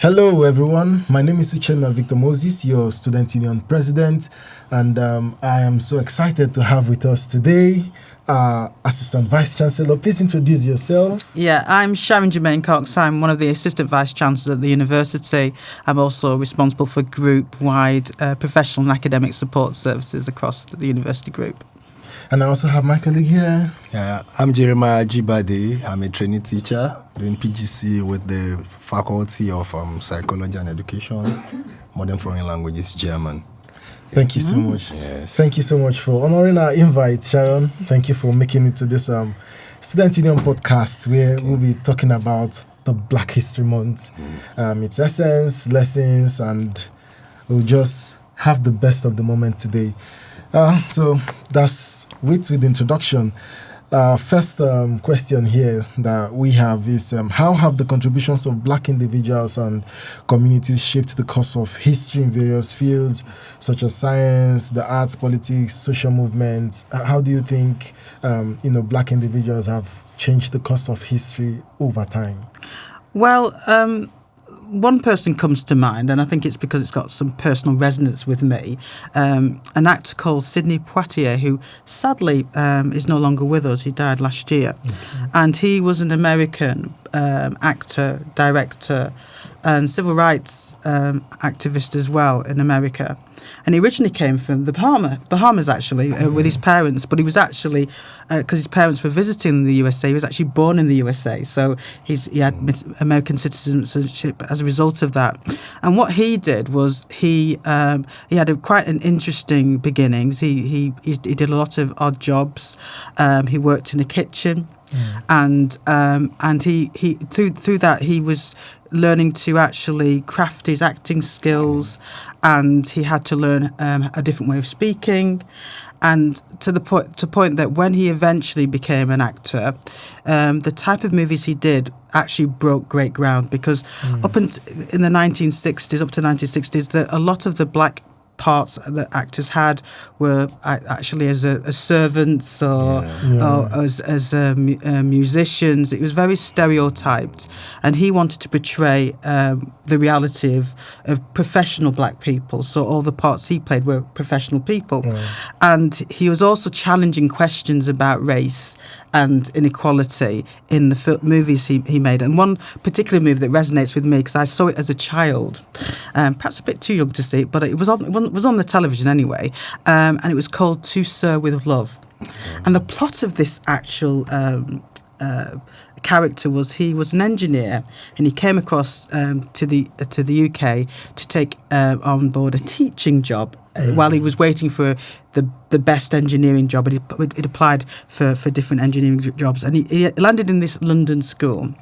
Hello, everyone. My name is Uchenna Victor Moses, your Student Union President, and I am so excited to have with us today Assistant Vice Chancellor. Please introduce yourself. Yeah, I'm Sharon Germaine-Cox. I'm one of the Assistant Vice Chancellors at the university. I'm also responsible for group-wide professional and academic support services across the university group. And I also have my colleague here. I'm Ajibade. I'm a trainee teacher doing PGC with the Faculty of Psychology and Education, Modern Foreign Languages, German. Thank you so much. Yes. Thank you so much for honoring our invite, Sharon. Thank you for making it to this Student Union podcast where we'll be talking about the Black History Month, its essence, lessons, and we'll just have the best of the moment today. So that's with the introduction. First question here that we have is how have the contributions of Black individuals and communities shaped the course of history in various fields such as science, the arts, politics, social movements? How do you think Black individuals have changed the course of history over time? Well, one person comes to mind, and I think it's because it's got some personal resonance with me, an actor called Sidney Poitier, who sadly is no longer with us. He died last year. Mm-hmm. And he was an American actor, director, and civil rights activist as well in America. And he originally came from the Bahamas actually, with his parents. But he was actually, because his parents were visiting the USA, he was actually born in the USA. So he had American citizenship as a result of that. And what he did was he had quite an interesting beginnings. He did a lot of odd jobs. He worked in a kitchen. And he through that he was learning to actually craft his acting skills, and he had to learn a different way of speaking, and to the point that when he eventually became an actor, the type of movies he did actually broke great ground, because up to the 1960s, that a lot of the Black parts that actors had were actually as servants or as musicians. It was very stereotyped, and he wanted to portray the reality of professional Black people. So all the parts he played were professional people, and he was also challenging questions about race and inequality in the movies he made. And one particular movie that resonates with me, because I saw it as a child, perhaps a bit too young to see it, but it was on the television anyway, and it was called To Sir With Love. And the plot of this actual character was he was an engineer, and he came across to the UK to take on board a teaching job while he was waiting for the best engineering job. He'd applied for different engineering jobs, and he landed in this London school.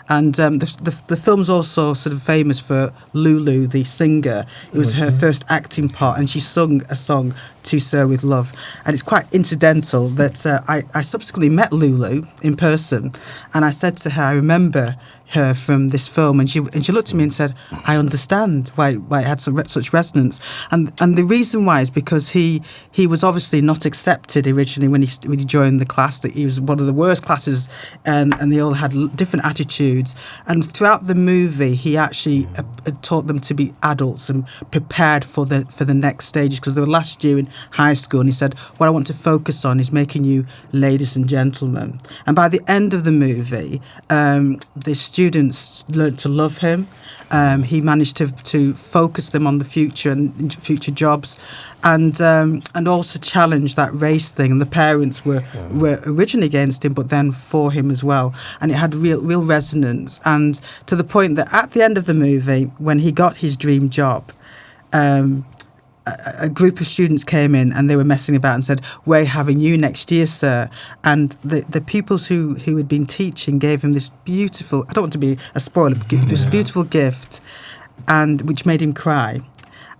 And the film's also sort of famous for Lulu, the singer. It was her first acting part, and she sung a song, To Sir With Love. And it's quite incidental that I subsequently met Lulu in person, and I said to her, I remember her from this film, and she looked at me and said, I understand why it had such resonance. And the reason why is because he was obviously not accepted originally when he joined the class. That he was one of the worst classes, and they all had different attitudes. And throughout the movie, he actually taught them to be adults and prepared for the next stages, because they were last year in high school. And he said, what I want to focus on is making you ladies and gentlemen. And by the end of the movie, the students learned to love him. He managed to focus them on the future and future jobs, and also challenge that race thing. And the parents were originally against him, but then for him as well. And it had real resonance. And to the point that at the end of the movie, when he got his dream job, a group of students came in and they were messing about and said, we're having you next year, sir. And the pupils who had been teaching gave him this beautiful, I don't want to be a spoiler, but this beautiful gift, and which made him cry.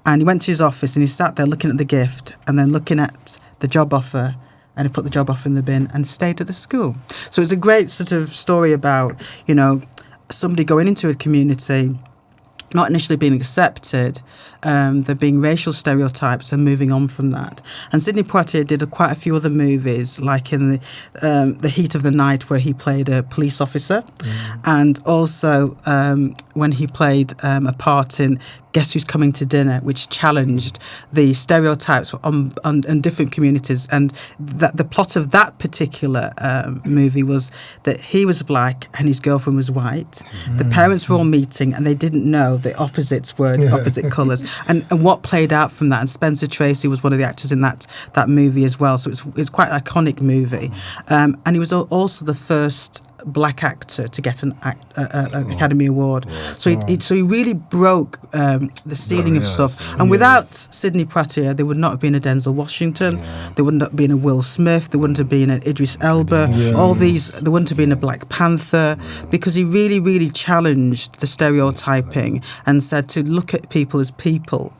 And he went to his office and he sat there looking at the gift and then looking at the job offer, and he put the job offer in the bin and stayed at the school. So it's a great sort of story about, somebody going into a community not initially being accepted, there being racial stereotypes and moving on from that. And Sidney Poitier did quite a few other movies, like in the Heat of the Night, where he played a police officer, and also when he played a part in Guess Who's Coming to Dinner, which challenged the stereotypes on different communities. And that the plot of that particular movie was that he was black and his girlfriend was white. The parents were all meeting and they didn't know the opposites were opposite colours. And what played out from that, and Spencer Tracy was one of the actors in that movie as well. So it's quite an iconic movie. And he was also the first black actor to get an Academy Award. So he really broke the ceiling of stuff. And without Sidney Poitier, there would not have been a Denzel Washington. There wouldn't have been a Will Smith. There wouldn't have been an Idris Elba. All these. There wouldn't have been a Black Panther, because he really, really challenged the stereotyping and said to look at people as people.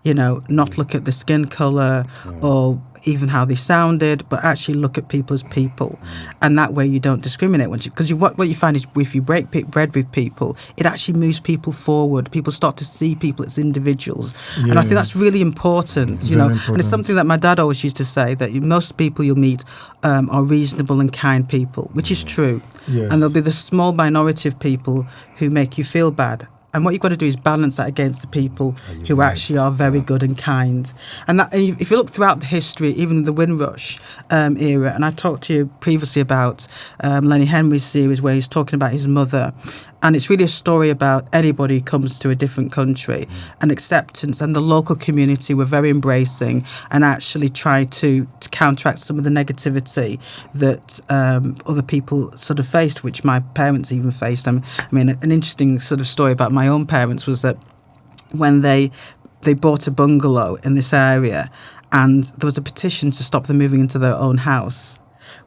You know, not look at the skin colour or even how they sounded, but actually look at people as people. And that way you don't discriminate. Because what you find is if you break bread with people, it actually moves people forward. People start to see people as individuals. Yes. And I think that's really important, you know. Important. And it's something that my dad always used to say, that most people you'll meet are reasonable and kind people, which is true. Yes. And there'll be the small minority of people who make you feel bad. And what you've got to do is balance that against the people who actually are very good and kind. And if you look throughout the history, even the Windrush era, and I talked to you previously about Lenny Henry's series where he's talking about his mother, and it's really a story about anybody who comes to a different country and acceptance, and the local community were very embracing and actually tried to counteract some of the negativity that other people sort of faced, which my parents even faced. I mean, an interesting sort of story about my own parents was that when they bought a bungalow in this area, and there was a petition to stop them moving into their own house,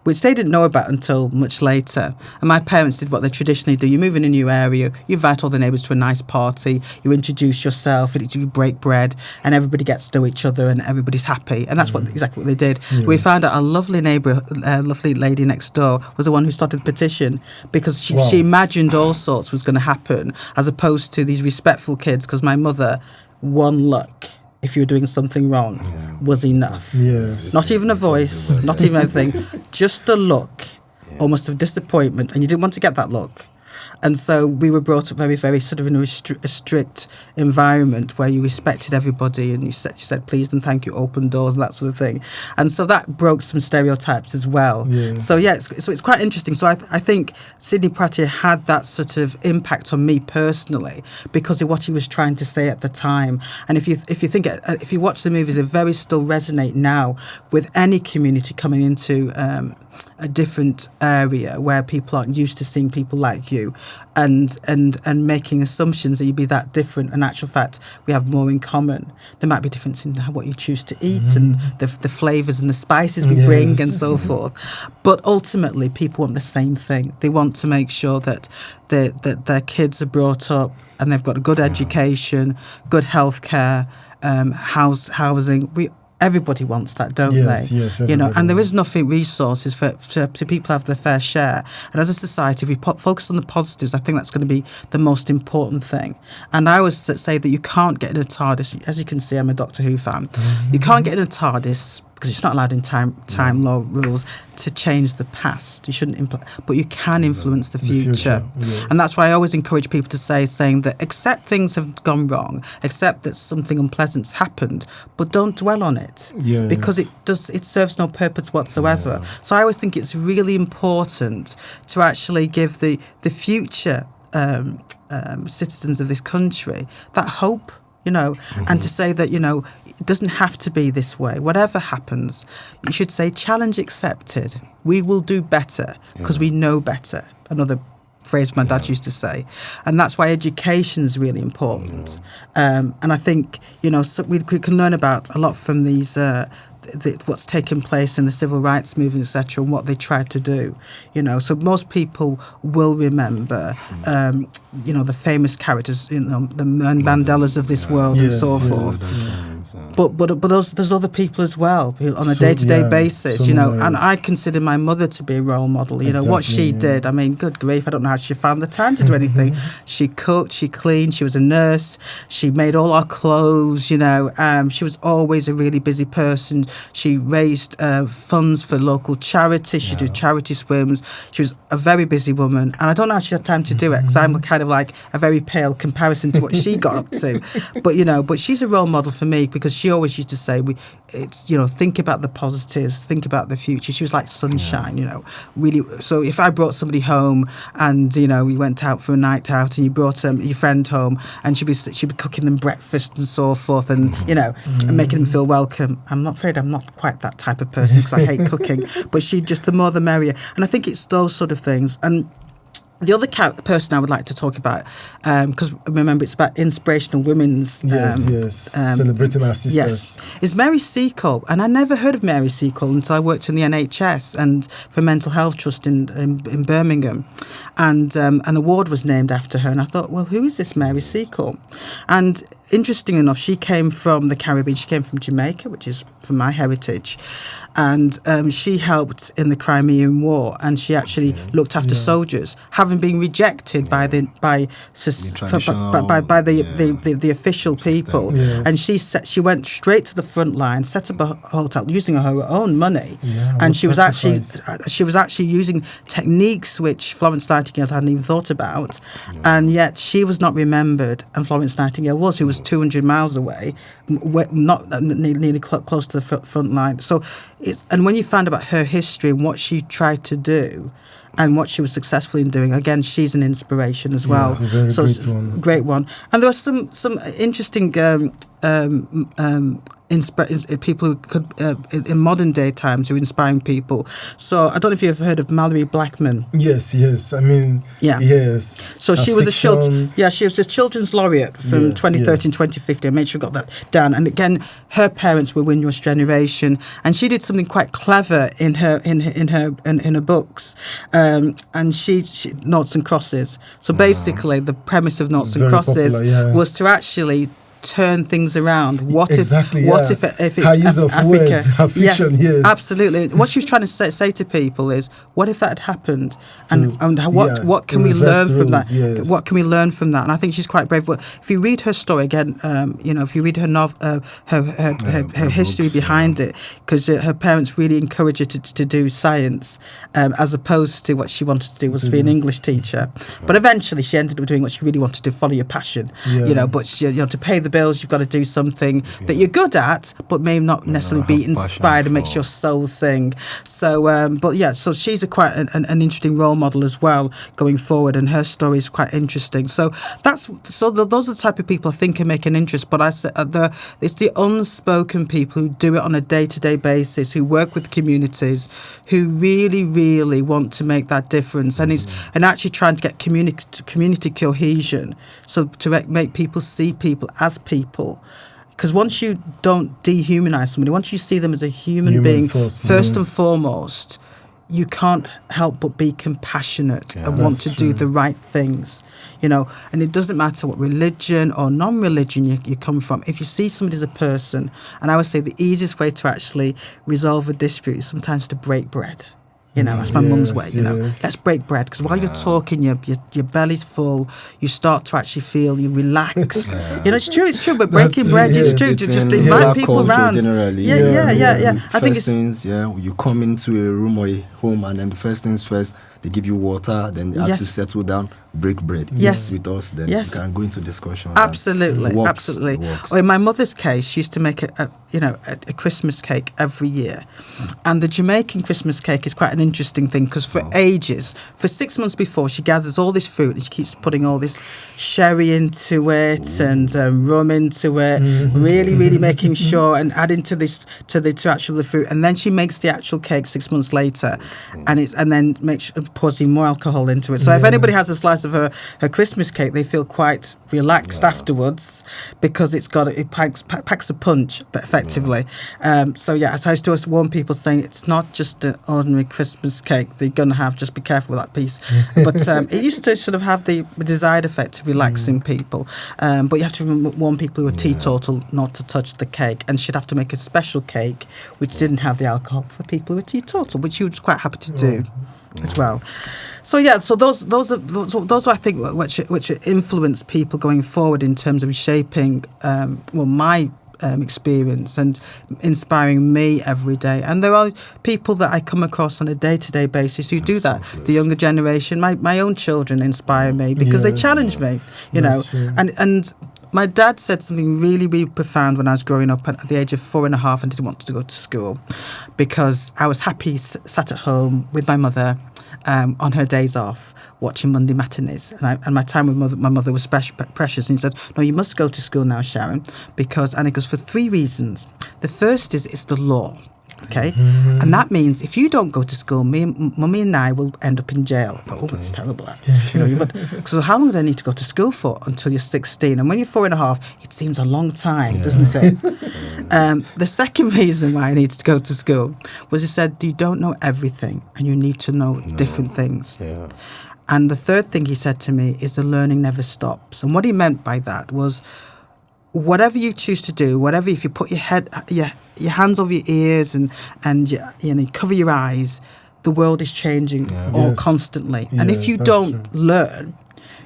which they didn't know about until much later. And my parents did what they traditionally do. You move in a new area, you invite all the neighbours to a nice party, you introduce yourself, and you break bread, and everybody gets to know each other, and everybody's happy. And that's exactly what they did. Yes. We found out a lovely neighbour, lovely lady next door, was the one who started the petition, because she imagined all sorts was going to happen, as opposed to these respectful kids, because my mother, one look, if you were doing something wrong, was enough. Yes. Not even a voice, not even anything, just a look, almost of disappointment, and you didn't want to get that look. And so we were brought up very, very sort of in a strict environment where you respected everybody, and you said please and thank you, open doors and that sort of thing. And so that broke some stereotypes as well. Yes. So it's quite interesting. So I think Sidney Poitier had that sort of impact on me personally because of what he was trying to say at the time. And if you watch the movies, they very still resonate now with any community coming into a different area where people aren't used to seeing people like you, and making assumptions that you'd be that different. In actual fact, we have more in common. There might be difference in what you choose to eat and the flavours and the spices we bring and so forth. But ultimately, people want the same thing. They want to make sure that their kids are brought up and they've got a good education, good healthcare, housing. Everybody wants that, don't they? Yes, you know, and there is nothing resources for people to have their fair share. And as a society, if we focus on the positives, I think that's going to be the most important thing. And I always say that you can't get in a TARDIS. As you can see, I'm a Doctor Who fan. You can't get in a TARDIS because it's not allowed in time law rules to change the past. You shouldn't, but you can influence the future. Yes. And that's why I always encourage people to saying that accept things have gone wrong, accept that something unpleasant's happened, but don't dwell on it because it serves no purpose whatsoever. Yeah. So I always think it's really important to actually give the future citizens of this country that hope. You know, and to say that, you know, it doesn't have to be this way. Whatever happens, you should say, challenge accepted. We will do better because we know better. Another phrase my dad used to say. And that's why education is really important. And I think, you know, so we can learn about a lot from these what's taken place in the civil rights movement, etc., and what they tried to do. You know, so most people will remember, you know, the famous characters, you know, the Mandelas of this world and so forth. But there's other people as well who, on a day-to-day basis, and I consider my mother to be a role model. What she did. I mean, good grief, I don't know how she found the time to do anything. She cooked, she cleaned, she was a nurse, she made all our clothes. She was always a really busy person. She raised funds for local charities. She did charity swims. She was a very busy woman, and I don't know how she had time to do it, because I'm kind of like a very pale comparison to what she got up to. But she's a role model for me, because she always used to say, think about the positives, think about the future. She was like sunshine, really. So if I brought somebody home and we went out for a night out, and you brought your friend home, and she'd be cooking them breakfast and so forth, and and making them feel welcome. I'm not afraid I'm not quite that type of person, because I hate cooking, but she just, the more the merrier. And I think it's those sort of things. And the other person I would like to talk about, because remember it's about inspirational women's... celebrating our sisters. Yes, is Mary Seacole. And I never heard of Mary Seacole until I worked in the NHS and for Mental Health Trust in Birmingham. And an award was named after her. And I thought, well, who is this Mary Seacole? And interesting enough, she came from the Caribbean. She came from Jamaica, which is from my heritage. And she helped in the Crimean War, and she actually looked after soldiers, having been rejected by the official people. Yes. And she went straight to the front line, set up a hotel using her own money, and she was actually using techniques which Florence Nightingale hadn't even thought about, and yet she was not remembered, and Florence Nightingale was, who was 200 miles away, not nearly close to the front line. So and when you find about her history and what she tried to do and what she was successful in doing, again, she's an inspiration as well. It's a very great one. And there was some interesting people who could in modern day times who are inspiring people. So I don't know if you've heard of Mallory Blackman. Yes. I mean, yes. So she was a children's laureate from 2013-2015. I made sure I got that down. And again, her parents were Windrush generation, and she did something quite clever in her books. And she Noughts and Crosses. So basically, the premise of Noughts and Crosses was to actually turn things around. What if her use of Africa, words, her fiction, yes, absolutely. What she was trying to say to people is, what if that had happened, and what can we learn from that? Yes. What can we learn from that? And I think she's quite brave. But if you read her story again, if you read her novel, her history behind it, because her parents really encouraged her to do science, as opposed to what she wanted to do was be an English teacher. But eventually, she ended up doing what she really wanted to, follow your passion. But to pay the bills, you've got to do something that you're good at, but may not necessarily be inspired and makes your soul sing. So, so she's quite an interesting role model as well going forward, and her story is quite interesting. So those are the type of people I think can make an interest. But it's the unspoken people who do it on a day-to-day basis, who work with communities, who really, really want to make that difference, and actually trying to get community cohesion, so to make people see people as people. Because once you don't dehumanize somebody, once you see them as a human being first and foremost, you can't help but be compassionate and want to do the right things, and it doesn't matter what religion or non-religion you come from. If you see somebody as a person, and I would say the easiest way to actually resolve a dispute is sometimes to break bread. That's my mum's way, Let's break bread. Because while you're talking, your belly's full, you start to actually feel, you relax. It's true, but breaking bread, it's true. To just invite people around. Generally, I think it's... things, you come into a room or a home, and then the first things first, they give you water, then you have to settle down, break bread with us, then you can go into discussion. Absolutely. Or in my mother's case, she used to make a Christmas cake every year. And the Jamaican Christmas cake is quite an interesting thing, because for 6 months before, she gathers all this fruit and she keeps putting all this sherry into it and rum into it, really, really making sure and adding to the fruit. And then she makes the actual cake 6 months later, and then pours even more alcohol into it. So if anybody has a slice of her Christmas cake, they feel quite relaxed afterwards because it packs a punch, but effectively. So I used to always warn people saying it's not just an ordinary Christmas cake that you're going to have. Just be careful with that piece. But it used to sort of have the desired effect of relaxing people. But you have to warn people who are teetotal not to touch the cake, and she'd have to make a special cake which didn't have the alcohol for people who are teetotal, which she was quite happy to do as well. So those are I think which influence people going forward in terms of shaping my experience and inspiring me every day. And there are people that I come across on a day-to-day basis who do that. The younger generation, my own children inspire me because they challenge me, you know. And my dad said something really, really profound when I was growing up at the age of 4.5 and didn't want to go to school because I was happy sat at home with my mother on her days off watching Monday matinees. And my time with my mother was precious. And he said, no, you must go to school now, Sharon, and it goes for 3 reasons. The first is it's the law. Okay, and that means if you don't go to school, Mummy and I will end up in jail. I thought, that's terrible. So how long do I need to go to school for? Until you're 16. And when you're 4.5, it seems a long time, doesn't it? The second reason why I needed to go to school was he said, you don't know everything and you need to know different things. Yeah. And the third thing he said to me is the learning never stops. And what he meant by that was, whatever you choose to do, if you put your hands over your ears and you cover your eyes, the world is changing constantly. And if you don't learn,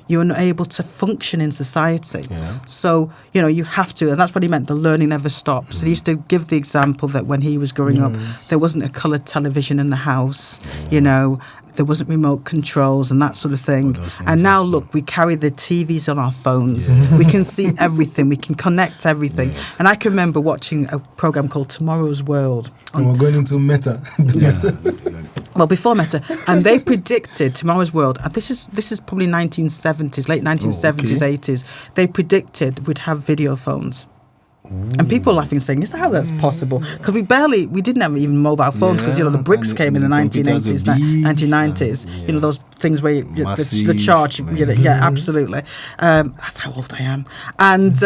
you're not able to function in society. Yeah. So, you have to, and that's what he meant, the learning never stops. He used to give the example that when he was growing up, there wasn't a coloured television in the house, there wasn't remote controls and that sort of thing. And now, look, we carry the TVs on our phones. Yeah. We can see everything. We can connect everything. Yeah. And I can remember watching a programme called Tomorrow's World. And we're going into Meta. Well, before Meta, and they predicted Tomorrow's World, and this is probably 1970s, late 1970s, 80s, they predicted we'd have video phones. And people were laughing, saying, "Is that how that's possible?" Because we didn't have even mobile phones, because the bricks came in the 1980s, 1990s. Those things where the charge. Absolutely. That's how old I am. And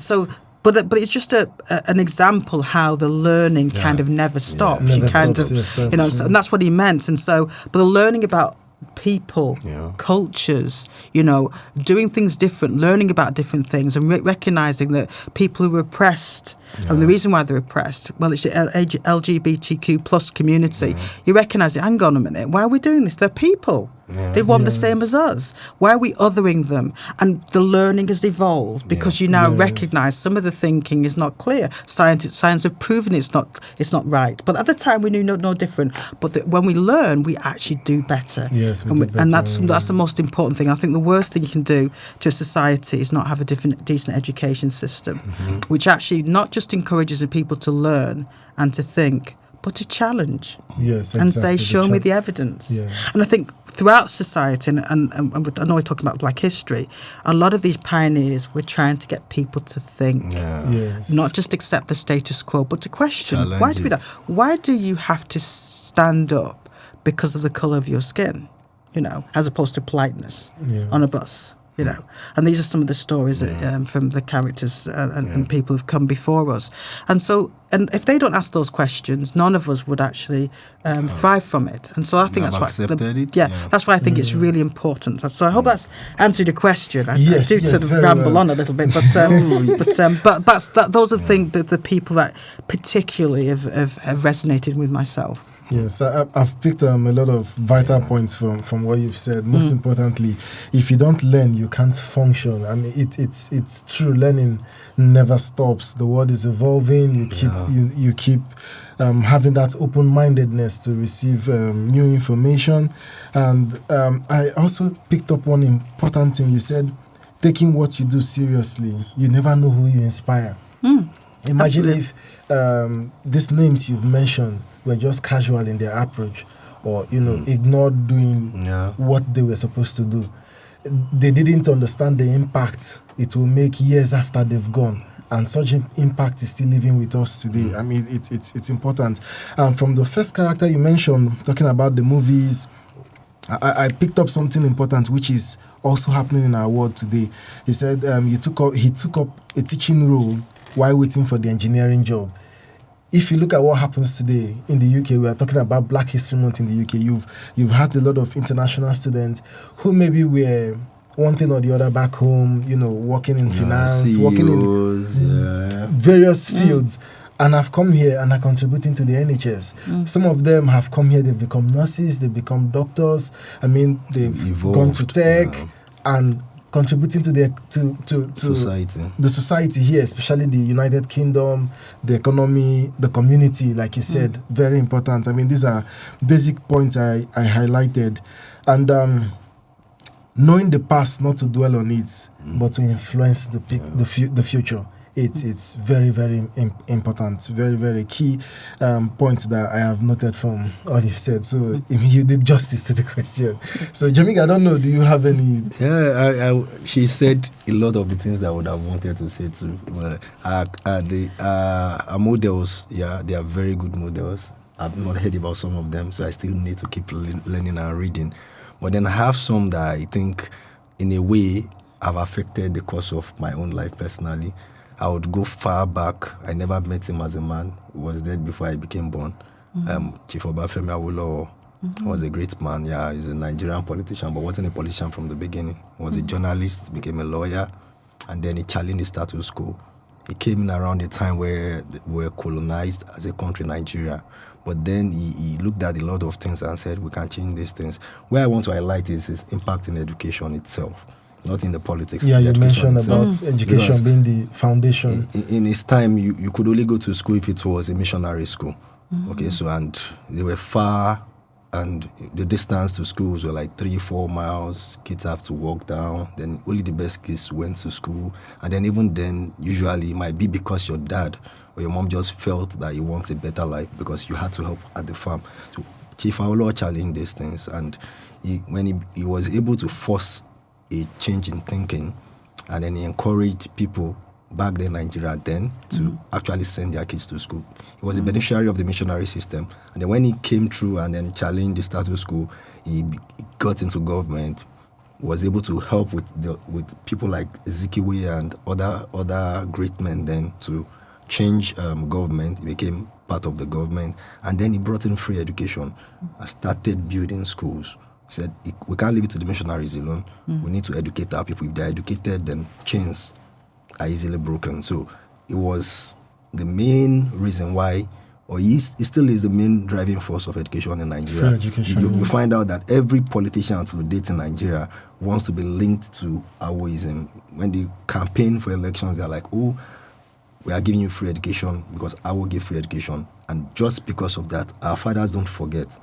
so. But it's just an example how the learning kind of never stops. And that's what he meant. And so, but the learning about people, cultures, doing things different, learning about different things, and recognizing that people who are oppressed, and the reason why they're oppressed, well, it's the LGBTQ plus community. You recognize it. Hang on a minute. Why are we doing this? They're people. They want the same as us. Why are we othering them? And the learning has evolved because you now recognise some of the thinking is not clear. Science have proven it's not right. But at the time we knew no different. But when we learn, we actually do better. Yes, and that's the most important thing. I think the worst thing you can do to a society is not have a decent education system, which actually not just encourages the people to learn and to think, but to challenge and say, show me the evidence. Yes. And I think throughout society, and I know we're talking about Black history, a lot of these pioneers were trying to get people to think, not just accept the status quo, but to question, why do we do that? Why do you have to stand up because of the colour of your skin, as opposed to politeness on a bus? And these are some of the stories from the characters and people who've come before us. And if they don't ask those questions, none of us would actually thrive from it. And so I think that's why that's why I think it's really important. So I hope that's answered your question. I do sort of ramble on a little bit, but those are the people that particularly have resonated with myself. Yes, I've picked a lot of vital points from what you've said. Most importantly, if you don't learn, you can't function. I mean, it's true. Learning never stops. The world is evolving. You keep having that open-mindedness to receive new information. And I also picked up one important thing. You said, taking what you do seriously. You never know who you inspire. Imagine if these names you've mentioned were just casual in their approach, or ignored doing what they were supposed to do. They didn't understand the impact it will make years after they've gone, and such impact is still living with us today. I mean, it's important. From the first character you mentioned, talking about the movies, I picked up something important, which is also happening in our world today. He said he took up a teaching role while waiting for the engineering job. If you look at what happens today in the UK, we are talking about Black History Month in the UK. You've had a lot of international students who maybe were one thing or the other back home, working in finance, CEOs, working in various fields, and have come here and are contributing to the NHS. Some of them have come here, they've become nurses, they've become doctors. I mean, they've gone to tech and contributing to the society. The society here, especially the United Kingdom, the economy, the community, like you said, very important. I mean, these are basic points I highlighted. And knowing the past, not to dwell on it, but to influence the future. It's very, very important, very, very key point that I have noted from all you've said. So you did justice to the question. So Jamika, I don't know, do you have any? Yeah, she said a lot of the things that I would have wanted to say too. Well, our models, they are very good models. I've not heard about some of them, so I still need to keep learning and reading. But then I have some that I think, in a way, have affected the course of my own life personally. I would go far back. I never met him as a man. He was dead before I became born. Chief Obafemi Awolowo was a great man. Yeah, he's a Nigerian politician, but wasn't a politician from the beginning. He was a journalist, became a lawyer, and then he challenged the status quo. He came in around a time where we were colonized as a country, Nigeria. But then he looked at a lot of things and said, we can change these things. Where I want to highlight is his impact in education itself, not in the politics. Yeah, you mentioned about education being the foundation. In his time, you could only go to school if it was a missionary school. Okay, so, and they were far, and the distance to schools were like 3-4 miles. Kids have to walk down. Then only the best kids went to school. And then even then, usually it might be because your dad or your mom just felt that you want a better life because you had to help at the farm. So Chief Awolowo challenged these things, and when he was able to force a change in thinking, and then he encouraged people back then in Nigeria to actually send their kids to school. He was a beneficiary of the missionary system, and then when he came through and then challenged the status quo, he got into government, was able to help with people like Zikiwe and other great men then to change government. He became part of the government, and then he brought in free education and started building schools. He said, we can't leave it to the missionaries alone. We need to educate our people. If they're educated, then chains are easily broken. So it was the main reason why, or he still is the main driving force of education in Nigeria. Free education. You find out that every politician until date in Nigeria wants to be linked to Awoism. When they campaign for elections, they're like, oh, we are giving you free education because I will give free education. And just because of that, our fathers don't forget.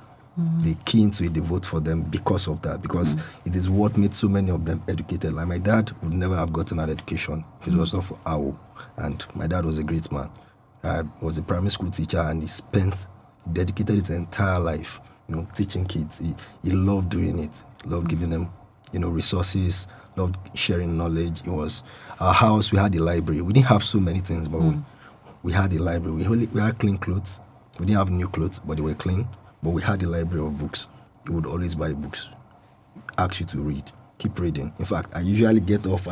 They key into it, they vote for them because of that, because it is what made so many of them educated. Like my dad would never have gotten an education if it was not for Awo. And my dad was a great man. He was a primary school teacher, and he dedicated his entire life, teaching kids. He loved doing it, loved giving them, resources, loved sharing knowledge. It was our house. We had a library. We didn't have so many things, but we had a library. We had clean clothes. We didn't have new clothes, but they were clean. But we had a library of books. He would always buy books, ask you to read, keep reading. In fact, I usually get off,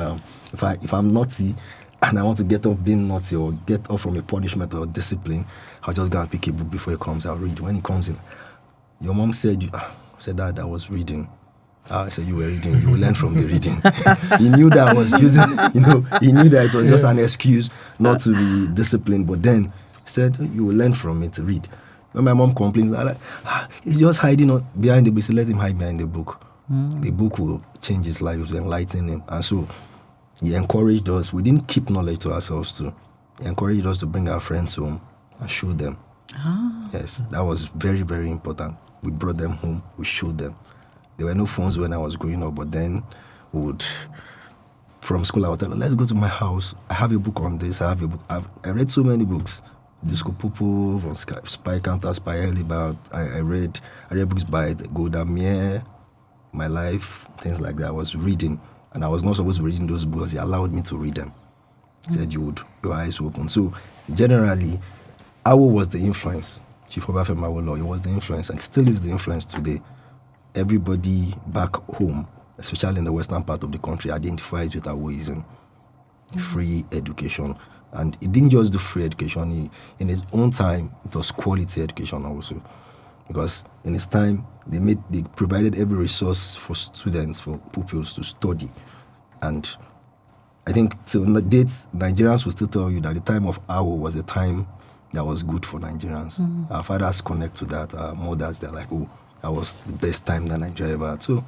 if I'm naughty and I want to get off being naughty or get off from a punishment or discipline, I'll just go and pick a book before he comes. I'll read. When he comes in, your mom said, Dad, I was reading. I said, you were reading. You will learn from the reading. He knew that I was using, he knew that it was just an excuse not to be disciplined. But then he said, you will learn from it to read. When my mom complains, I'm like, he's just hiding behind the book. So let him hide behind the book. The book will change his life, it will enlighten him. And so he encouraged us. We didn't keep knowledge to ourselves too. He encouraged us to bring our friends home and show them. Yes, that was very, very important. We brought them home, we showed them. There were no phones when I was growing up, but then from school I would tell them, let's go to my house. I have a book on this, I have a book. I read so many books. Disco Pupu, from Spy Counter, Spy Elibat. I read books by Golda Meir, My Life, things like that. I was reading, and I was not supposed to be reading those books. He allowed me to read them. He said your eyes open. So generally, Awo was the influence. Chief Obafemi Awolowo, he was the influence, and still is the influence today. everybody back home, especially in the western part of the country, identifies with Awoism, free education. And it didn't just do free education. In his own time, it was quality education also. Because in his time, they provided every resource for students, for pupils to study. And I think till the dates, Nigerians will still tell you that the time of Awo was a time that was good for Nigerians. Our fathers connect to that. Our mothers, they're like, oh, that was the best time that Nigeria ever had. So,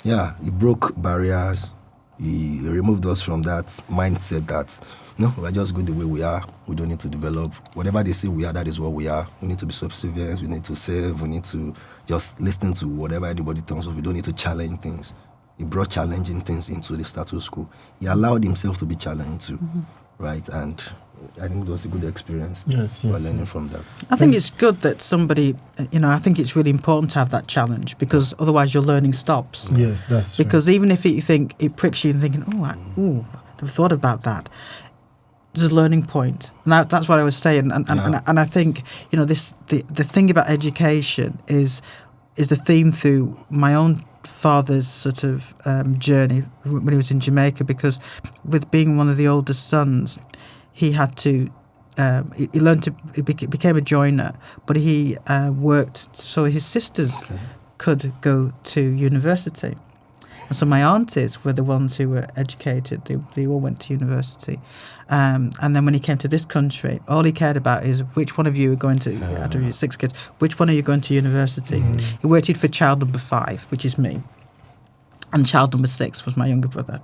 yeah, he broke barriers. He removed us from that mindset that, no, we're just good the way we are. We don't need to develop. Whatever they say we are, that is what we are. We need to be subservient. We need to serve. We need to just listen to whatever anybody tells us. We don't need to challenge things. He brought challenging things into the status quo. He allowed himself to be challenged too, right? And I think it was a good experience. Yes, learning from that. I think it's good that somebody, I think it's really important to have that challenge, because otherwise your learning stops. Yes, that's true. Because even if you think it pricks you and thinking, I've never thought about that, there's a learning point. And that's what I was saying. And I think, the thing about education is the theme through my own father's sort of journey when he was in Jamaica, because with being one of the oldest sons, he had to, he became a joiner, but he worked so his sisters could go to university. And so my aunties were the ones who were educated. They all went to university. And then when he came to this country, all he cared about is which one of you are going to, out of your 6 kids, which one are you going to university? He waited for child number 5, which is me. And child number 6 was my younger brother.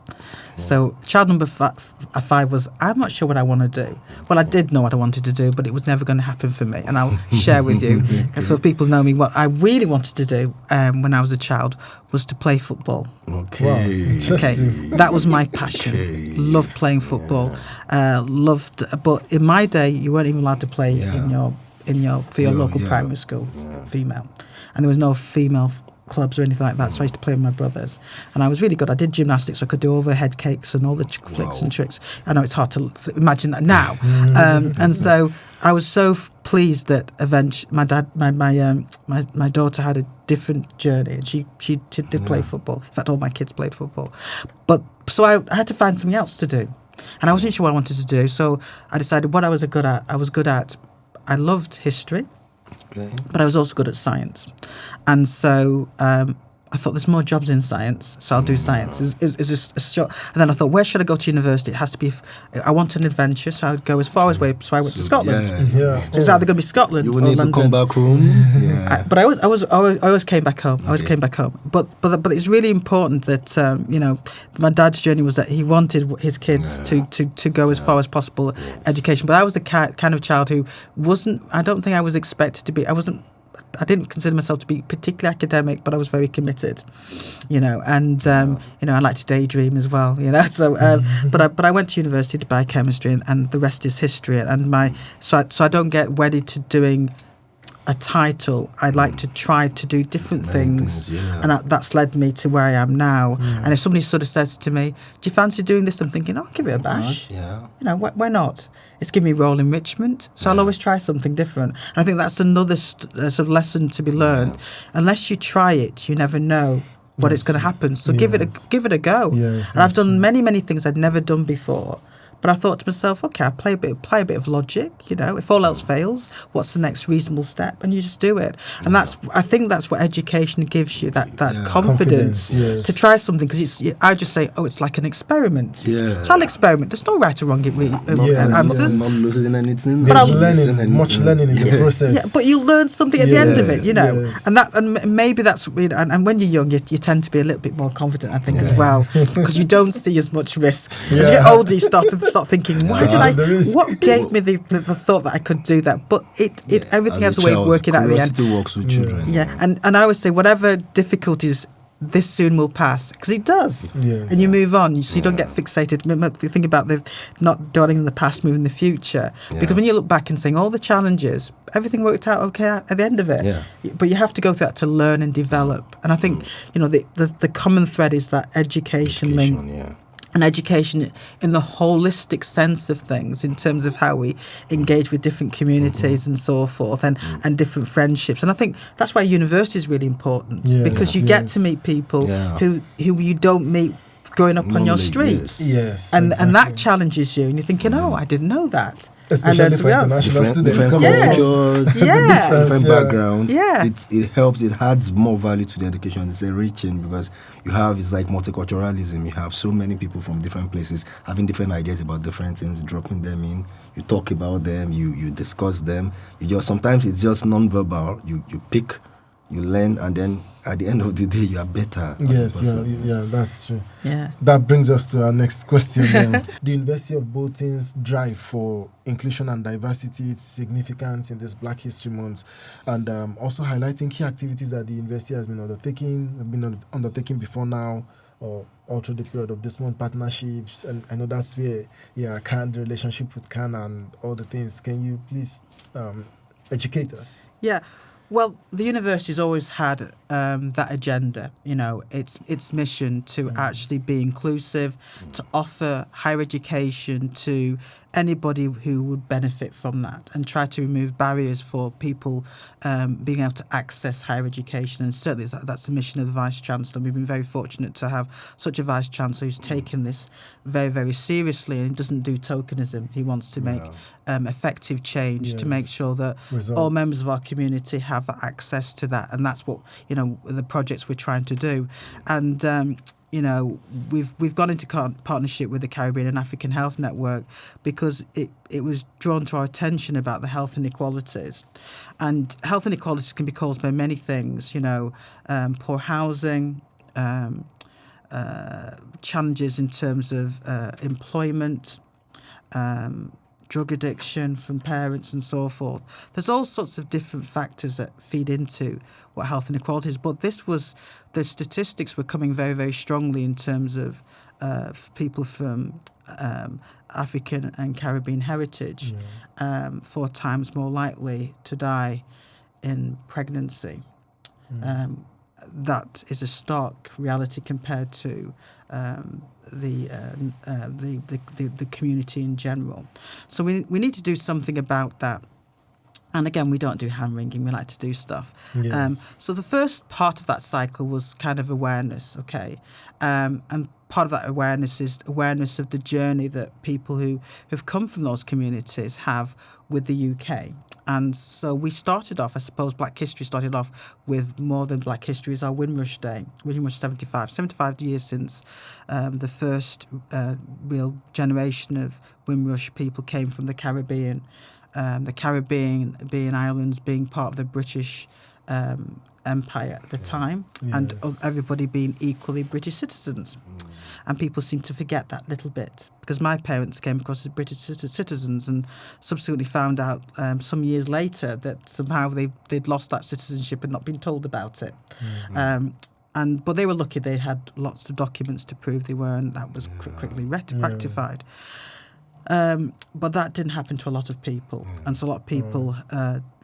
So child number 5 was, I'm not sure what I want to do. Well, I did know what I wanted to do, but it was never going to happen for me. And I'll share with you, so if people know me, what I really wanted to do when I was a child was to play football. Okay. Wow, interesting. That was my passion. Loved playing football. But in my day, you weren't even allowed to play for your local primary school, female. And there was no female clubs or anything like that, so I used to play with my brothers, and I was really good. I did gymnastics, so I could do overhead cakes and all the flicks and tricks. I know it's hard to imagine that now, and so I was so pleased that eventually my daughter had a different journey, and she did play football. In fact, all my kids played football, but so I had to find something else to do, and I wasn't sure what I wanted to do. So I decided what I was good at. I loved history. But I was also good at science. And so I thought there's more jobs in science, so I'll do science. And then I thought, where should I go to university? It has to be, I want an adventure, so I would go as far away, so I went to Scotland. So it's either going to be Scotland or London. You would need to come back home. But I always came back home. I always came back home. But it's really important that, my dad's journey was that he wanted his kids to go as far as possible education. But I was the kind of child who I don't think I was expected to be, I didn't consider myself to be particularly academic, but I was very committed, and I like to daydream as well, So, but I went to university to biochemistry, and the rest is history. And so I don't get wedded to doing a title. I like to try to do different things, and that's led me to where I am now. And if somebody sort of says to me, "Do you fancy doing this?" I'm thinking, "I'll give it a bash." Why not? It's given me role enrichment, so I'll always try something different. And I think that's another sort of lesson to be learned. Unless you try it, you never know what it's going to happen. So give it a go. Yes, and I've done many things I'd never done before. But I thought to myself, okay, I'll play a bit of logic, If all else fails, what's the next reasonable step? And you just do it. And I think that's what education gives you, that confidence to try something. Because I just say, it's like an experiment. Yeah. So I'll experiment. There's no right or wrong answers. Not losing anything. There's much learning in the process. Yeah, but you'll learn something at the end of it, Yes. And maybe that's, and when you're young, you tend to be a little bit more confident, I think, as well, because you don't see as much risk. As you get older, you start thinking, what gave me the thought that I could do that? But everything has a way of working out at the end. Curiosity works with children. Yeah, and I always say, whatever difficulties, this soon will pass, because it does. Yes. And you move on, so you don't get fixated. Think about not dwelling in the past, moving in the future. Because when you look back and saying all the challenges, everything worked out okay at the end of it. Yeah. But you have to go through that to learn and develop. And I think the common thread is that education link. and education in the holistic sense of things, in terms of how we engage with different communities and so forth, and different friendships. And I think that's why university is really important, because you get to meet people who you don't meet growing up on your streets. Yes, and exactly. and that challenges you, and you're thinking, oh, I didn't know that. Especially for international students different coming cultures, different backgrounds. Yeah. It helps. It adds more value to the education. It's enriching because it's like multiculturalism. You have so many people from different places having different ideas about different things, dropping them in. You talk about them. You discuss them. Sometimes it's just non-verbal. You pick, you learn, and then at the end of the day, you are better. Yes, that's true. Yeah. That brings us to our next question. The University of Bolton's drive for inclusion and diversity, its significance in this Black History Month, and also highlighting key activities that the university has been undertaking before now, or all through the period of this month, partnerships, and I know that's where the relationship with Khan and all the things. Can you please educate us? Yeah. Well, the university's always had that agenda, its mission to actually be inclusive, to offer higher education to anybody who would benefit from that, and try to remove barriers for people being able to access higher education. And certainly that's the mission of the Vice-Chancellor. We've been very fortunate to have such a Vice-Chancellor who's taken this very, very seriously, and doesn't do tokenism. He wants to make effective change to make sure that all members of our community have access to that. And that's what, the projects we're trying to do. And we've gone into partnership with the Caribbean and African Health Network because it was drawn to our attention about the health inequalities. And health inequalities can be caused by many things, poor housing, challenges in terms of employment, drug addiction from parents and so forth. There's all sorts of different factors that feed into what health inequality is. But the statistics were coming very, very strongly in terms of people from African and Caribbean heritage, 4 times more likely to die in pregnancy. That is a stark reality compared to the community in general. So we need to do something about that. And again, we don't do hand-wringing, we like to do stuff. Yes. So the first part of that cycle was kind of awareness, okay? And part of that awareness is awareness of the journey that people who have come from those communities have with the UK. And so we started off, I suppose Black History started off with more than Black History is our Windrush Day. Windrush 75 years since the first real generation of Windrush people came from the Caribbean. The Caribbean being islands being part of the British Empire at the time, and everybody being equally British citizens. And people seem to forget that little bit, because my parents came across as British citizens and subsequently found out some years later that somehow they'd lost that citizenship and not been told about it. But they were lucky; they had lots of documents to prove they were, and that was quickly rectified. But that didn't happen to a lot of people, and so a lot of people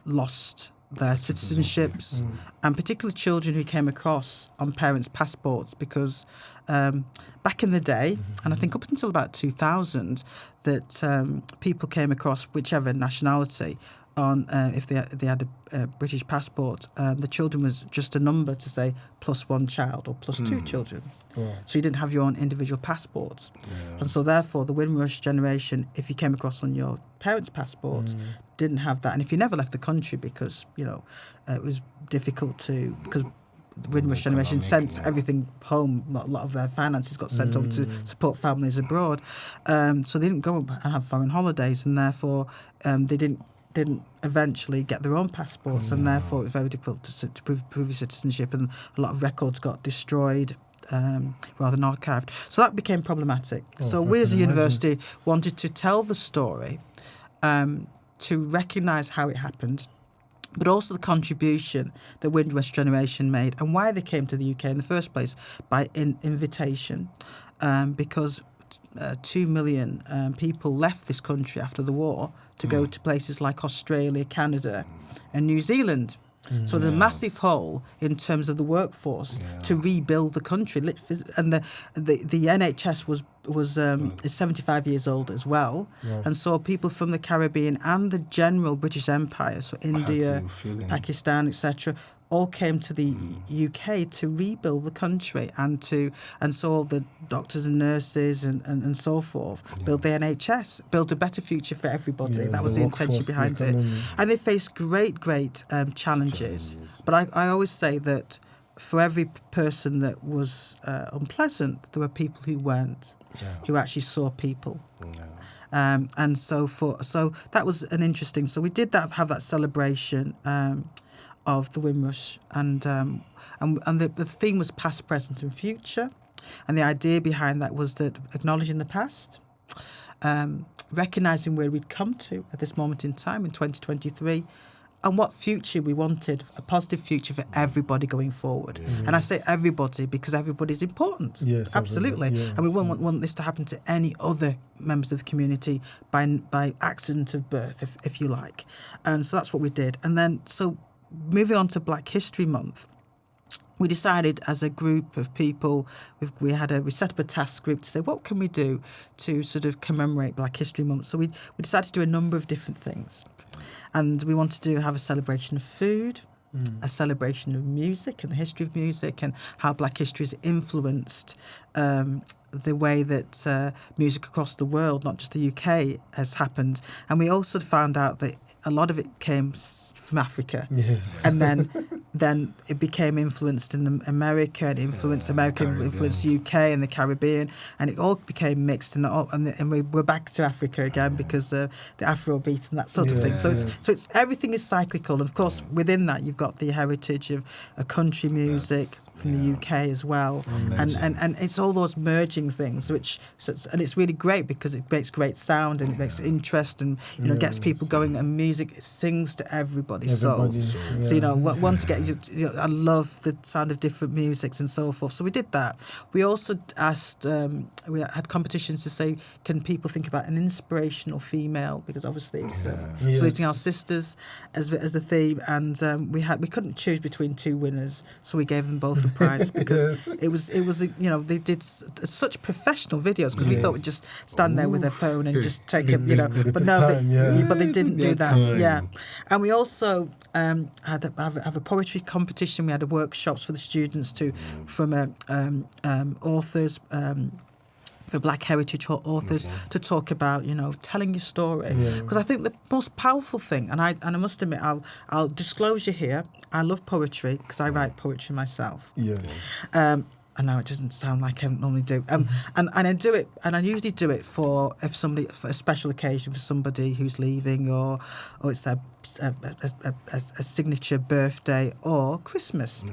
lost their citizenships, and particularly children who came across on parents' passports, because back in the day, and I think up until about 2000, that people came across whichever nationality on if they had a British passport, the children was just a number to say +1 child or +2 children. So you didn't have your own individual passports. And so therefore the Windrush generation, if you came across on your parents' passport, didn't have that. And if you never left the country because, it was difficult because the Windrush generation sent everything home. A lot of their finances got sent home to support families abroad. So they didn't go and have foreign holidays, and therefore they didn't eventually get their own passports, and therefore it was very difficult to prove your citizenship, and a lot of records got destroyed rather than archived. So that became problematic. So we as a university wanted to tell the story, to recognise how it happened, but also the contribution the Windrush generation made and why they came to the UK in the first place, by invitation, because 2 million people left this country after the war to go to places like Australia, Canada and New Zealand. So there's a massive hole in terms of the workforce to rebuild the country. And the NHS is 75 years old as well. Wow. And so people from the Caribbean and the general British Empire, so India, Pakistan, etc., all came to the UK to rebuild the country and so all the doctors and nurses and so forth build the NHS, build a better future for everybody. Yeah, that was the intention behind it. And they faced great challenges. But I always say that for every person that was unpleasant, there were people who weren't, who actually saw people. And so that was an interesting. So we did have that celebration of the Windrush, and the theme was past, present, and future, and the idea behind that was that acknowledging the past, recognising where we'd come to at this moment in time in 2023, and what future we wanted, a positive future for everybody going forward. And I say everybody because everybody's important. Yes, absolutely. Yes, and we won't want this to happen to any other members of the community by accident of birth, if you like. And so that's what we did. And then, so moving on to Black History Month, we decided as a group of people, we set up a task group to say, what can we do to sort of commemorate Black History Month? So we decided to do a number of different things. And we wanted to have a celebration of food, a celebration of music and the history of music and how Black history has influenced the way that music across the world, not just the UK, has happened. And we also found out that a lot of it came from Africa. Yes. And then it became influenced in America, and influenced UK and the Caribbean, and it all became mixed, and we're back to Africa again because the Afrobeat and that sort of thing. So it's everything is cyclical, and of course within that you've got the heritage of country music from the UK as well, and it's all those merging things, and it's really great because it makes great sound and it makes interest and gets people going, and music sings to everybody's souls. So once again, I love the sound of different musics and so forth. So we did that. We also asked, we had competitions to say, can people think about an inspirational female? Because obviously it's saluting our sisters as the theme, and we couldn't choose between two winners, so we gave them both a prize because it was they did such professional videos, because we thought we'd just stand there with their phone and just take it, but no, but they didn't do that. And we also have a poetry competition. We had workshops for the students from authors, for Black heritage authors, to talk about telling your story. Because I think the most powerful thing, and I must admit, I'll disclose you here, I love poetry because I write poetry myself. I know it doesn't sound like I normally do, and I do it, and I usually do it for a special occasion, for somebody who's leaving, or it's a signature birthday or Christmas.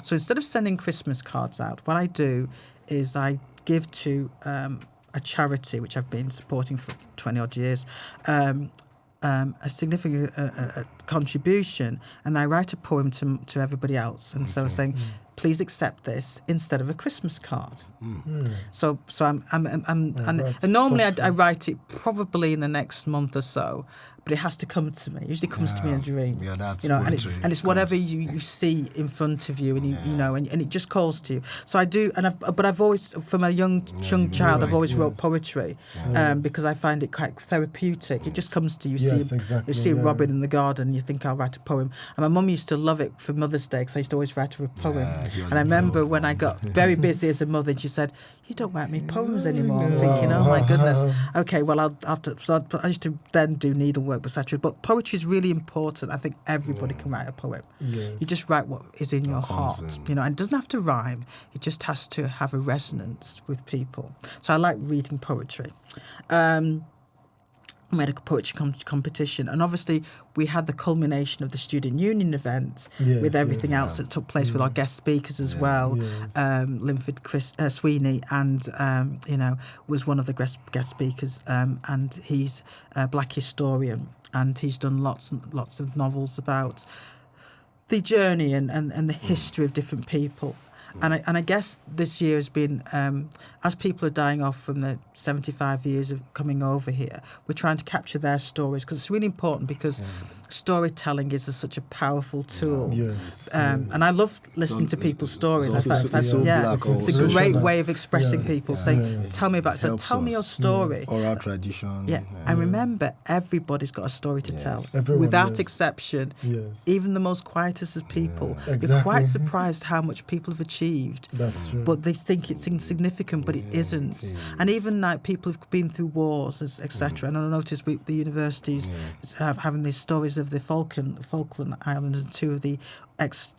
So instead of sending Christmas cards out, what I do is I give to a charity which I've been supporting for 20 odd years, a significant contribution, and I write a poem to everybody else, and so saying, please accept this instead of a Christmas card. So and normally I write it probably in the next month or so, but it has to come to me. It usually comes to me in a dream. That's and it's whatever you see in front of you, and and it just calls to you. So I do, but I've always, from a young child, I've always wrote poetry, because I find it quite therapeutic. It just comes to you. You see a robin in the garden, and you think, I'll write a poem. And my mum used to love it for Mother's Day, because I used to always write her a poem. And I remember when I got very busy as a mother, and she said, you don't write me poems anymore. I'm thinking, oh my goodness. Okay, well, I'll have to. So I used to then do needlework, etc. But poetry is really important. I think everybody can write a poem. You just write what is in your heart, and it doesn't have to rhyme. It just has to have a resonance with people. So I like reading poetry. We had a poetry competition, and obviously we had the culmination of the student union event with everything else that took place with our guest speakers as well. Linford Sweeney, and was one of the guest speakers, and he's a Black historian, and he's done lots and lots of novels about the journey and the history of different people. And I guess this year has been, as people are dying off from the 75 years of coming over here, we're trying to capture their stories, because it's really important, because storytelling is such a powerful tool. Yes. And I love listening to people's stories. it's I also- find- it's so yeah, black it's a also. great way of expressing Yeah. people. Yeah. Saying, Yeah. "Tell me about." So Helps tell me your us. story. Oral tradition. Yeah, and remember, everybody's got a story to Yes. tell. Everyone, Without yes. exception, Yes. even the most quietest of people, you're Exactly. quite surprised how much people have achieved. That's true. But they think it's insignificant, but it isn't. it And is. even like people who've been through wars, etc. And I noticed the universities having these stories of the Falkland Islands, and two of the ex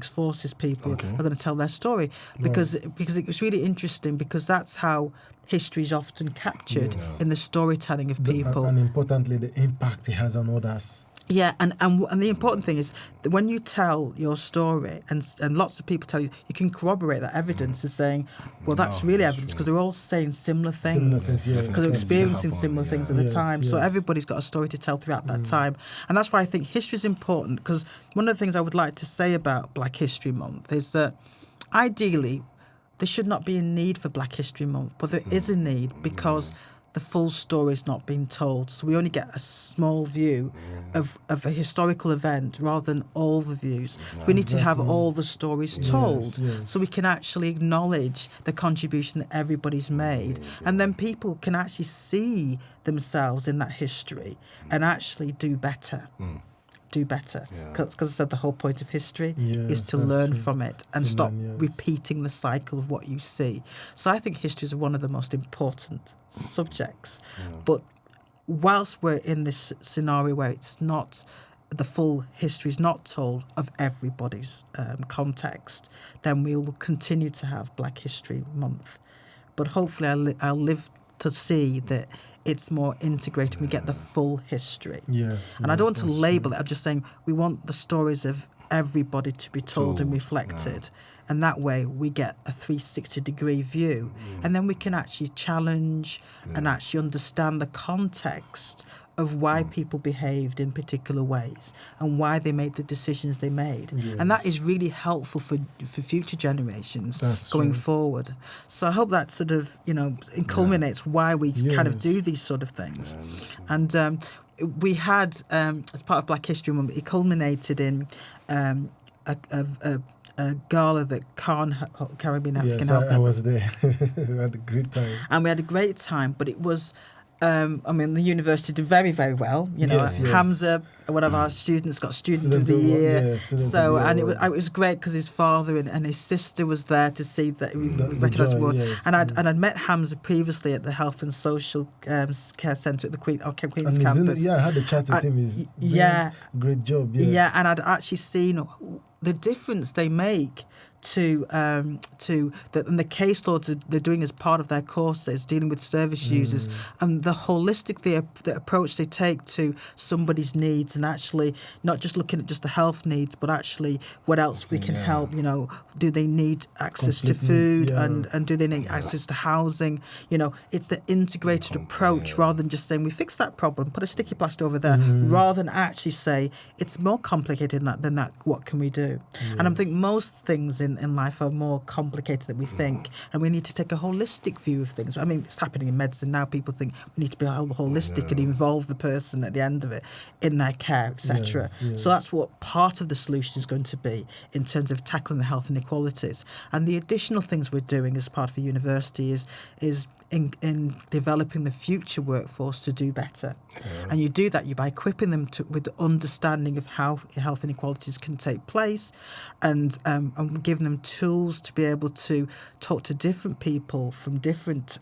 forces people Okay. are going to tell their story because it was really interesting, because that's how history is often captured in the storytelling of people. And importantly, the impact it has on others. Yeah, and the important thing is that when you tell your story, and lots of people tell you, you can corroborate that evidence as saying, well, that's really that's evidence, true. because they're all saying similar Similar things. things, yes. Because they're Yes. experiencing Happen, similar things at the Yes, time. So yes. everybody's got a story to tell throughout that time. And that's why I think history is important, because one of the things I would like to say about Black History Month is that ideally there should not be a need for Black History Month, but there is a need, because the full story is not being told. So we only get a small view of a historical event rather than all the views. We need to have all the stories told, yes. so we can actually acknowledge the contribution that everybody's made. And then people can actually see themselves in that history and actually do better. Do better, because I said the whole point of history is Yes, to that's learn true. from it and To stop learn, yes. repeating the cycle of what you see. So I think history is one of the most important subjects. But whilst we're in this scenario where it's not, the full history is not told of everybody's context, then we will continue to have Black History Month. But hopefully I'll live to see that it's more integrated. We get the full history. Yes. And I don't want to that's label true. it. I'm just saying we want the stories of everybody to be told and reflected. And that way we get a 360-degree view. And then we can actually challenge and actually understand the context of why people behaved in particular ways and why they made the decisions they made. And that is really helpful for future generations That's going true. forward. So I hope that sort of, it culminates why we kind of Yes. do these sort of things. And we had, as part of Black History Month, it culminated in a gala that Caribbean African Yes, Health I was there. We had a great time. and we had a great time, but it was the university did very, very well. Yes, yes. Hamza, one of our students, got Student of the Student of- Year. yeah, Student So, of the Year and it award. was great because his father and his sister was there to see that we The recognised the joy, award. yes, And I'd met Hamza previously at the Health and Social Care Centre at the Queen's And he's campus. I had a chat with him. He's doing yeah. great job. Yes. Yeah, and I'd actually seen the difference they make to and the caseloads they're doing as part of their courses, dealing with service users, and the holistic the approach they take to somebody's needs, and actually not just looking at just the health needs, but actually what else we can help. Do they need access to Complete food, needs, yeah. and do they need access to housing? It's the integrated approach rather than just saying we fix that problem, put a sticky plaster over there, rather than actually say it's more complicated than that. What can we do? And I think most things in life are more complicated than we think, and we need to take a holistic view of things. I mean, it's happening in medicine now. People think we need to be holistic and involve the person at the end of it in their care, etc. Yes, yes. So that's what part of the solution is going to be in terms of tackling the health inequalities. And the additional things we're doing as part of the university is in developing the future workforce to do better. And you do that by equipping them with the understanding of how health inequalities can take place, and giving them tools to be able to talk to different people from different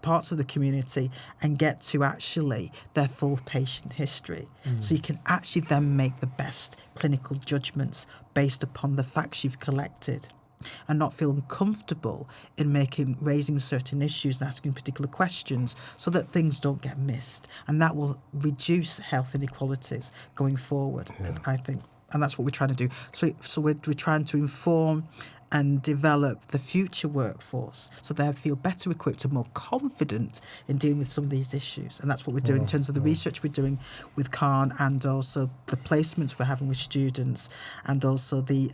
parts of the community and get to actually their full patient history. So you can actually then make the best clinical judgments based upon the facts you've collected, and not feel uncomfortable in raising certain issues and asking particular questions, so that things don't get missed. And that will reduce health inequalities going forward, I think. And that's what we're trying to do. So we're trying to inform and develop the future workforce so they feel better equipped and more confident in dealing with some of these issues. And that's what we're doing in terms of the research we're doing with Khan, and also the placements we're having with students, and also the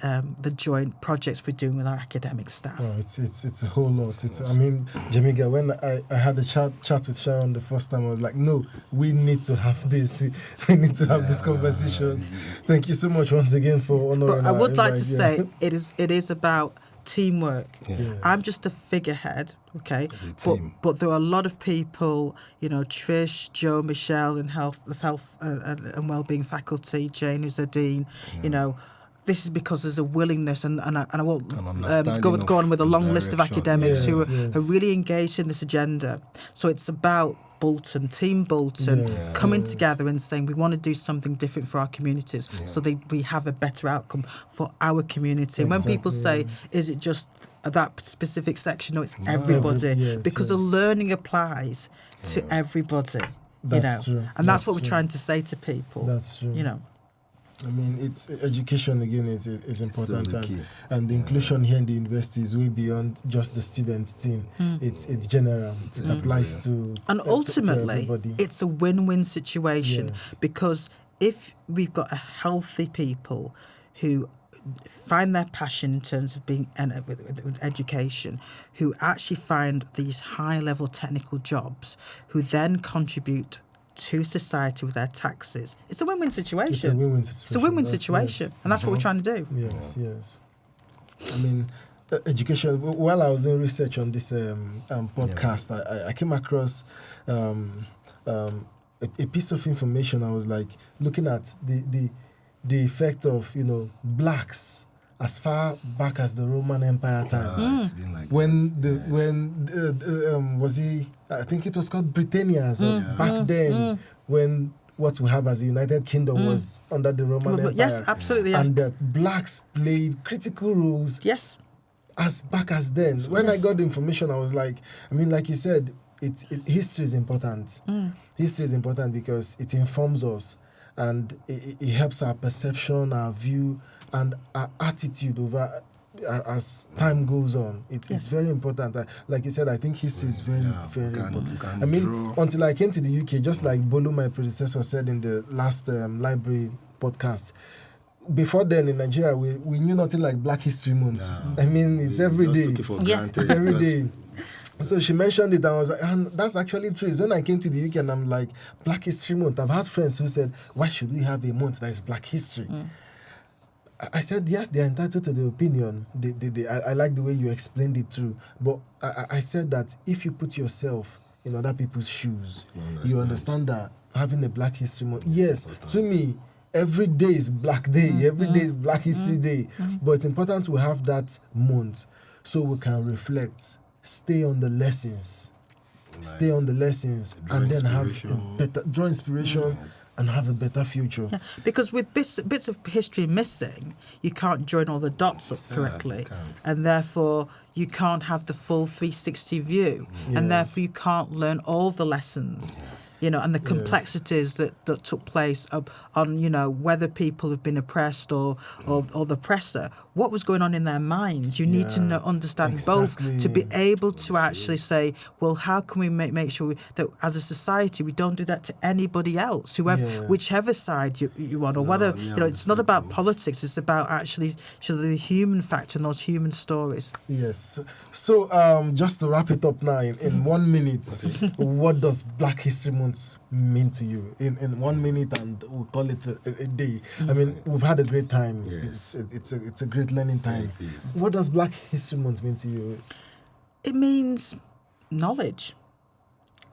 joint projects we're doing with our academic staff. Oh, it's a whole lot. I mean, Jamaica, when I had a chat with Sharon the first time, I was like, no, we need to have this. We need to have this conversation. Thank you so much once again for honoring. But I would like invite, to say it is about teamwork. Yes. I'm just a figurehead, okay? Team. But there are a lot of people, Trish, Joe, Michelle in health and wellbeing faculty, Jane who's the dean, This is because there's a willingness, and I won't go on with a long list of academics who are really engaged in this agenda. So it's about Bolton, Team Bolton, coming together and saying we want to do something different for our communities so we have a better outcome for our community. And when people say, is it just that specific section? No, it's everybody. Because the learning applies to everybody. That's true. And that's what we're trying to say to people. That's true. I mean, it's education again is important, and the inclusion here in the university is way beyond just the student team. It's general. It applies to and ultimately to everybody. It's a win-win situation because if we've got a healthy people who find their passion in terms of being with education, who actually find these high-level technical jobs, who then contribute to society with their taxes. It's a win-win situation. It's a win-win situation. And that's what we're trying to do. Yes. I mean, education, while I was doing research on this podcast, I came across a piece of information. I was like looking at the effect of, blacks as far back as the Roman Empire time. It's been like I think it was called Britannia back then, when what we have as a United Kingdom was under the Roman Empire. Yes, absolutely. And that blacks played critical roles. Yes. As back as then. When I got the information, I was like, like you said, history is important. History is important because it informs us, and it helps our perception, our view, and our attitude over as time goes on. It's very important. Like you said, I think history is very important. Until I came to the UK, just like Bolu, my predecessor, said in the last library podcast, before then in Nigeria, we knew nothing like Black History Month. It's every day. It's every day. So she mentioned it, and I was like, and that's actually true. It's when I came to the UK and I'm like, Black History Month. I've had friends who said, why should we have a month that is Black History? I said, they're entitled to the opinion. I like the way you explained it too. But I said that if you put yourself in other people's shoes, you understand that having a Black History Month, yes, to me, every day is Black Day. Every day is Black History Day. But it's important to have that month so we can reflect, stay on the lessons, and then have a better, draw inspiration and have a better future. Yeah, because with bits of history missing, you can't join all the dots up correctly, and therefore you can't have the full 360 view, and therefore you can't learn all the lessons. And the complexities that took place on, whether people have been oppressed or the oppressor, what was going on in their minds. You need to understand both to be able to actually say, well, how can we make sure that as a society we don't do that to anybody else, whichever side you're on, or whether, it's not about politics, it's about actually the human factor and those human stories. Yes. So just to wrap it up now, in 1 minute, what does Black History Month mean to you in 1 minute, and we'll call it a day? We've had a great time. It's a great learning time. What does Black History Month mean to you? It means knowledge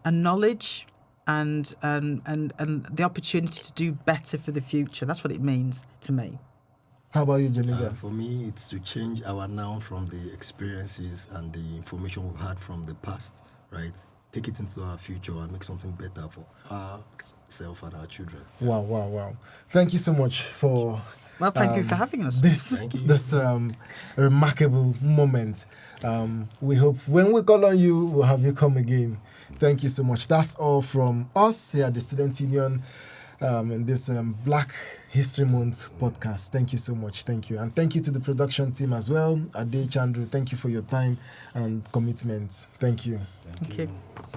and the opportunity to do better for the future. That's what it means to me. How about you, Jamaica? For me, it's to change our now from the experiences and the information we've had from the past, right? Take it into our future and make something better for ourselves and our children. Wow. Thank you so much for... Well, thank you for having us. This remarkable moment. We hope when we call on you, we'll have you come again. Thank you so much. That's all from us here at the Student Union. in this Black History Month podcast. Thank you so much. Thank you. And thank you to the production team as well. Ade Chandru, thank you for your time and commitment. Thank you. Thank you.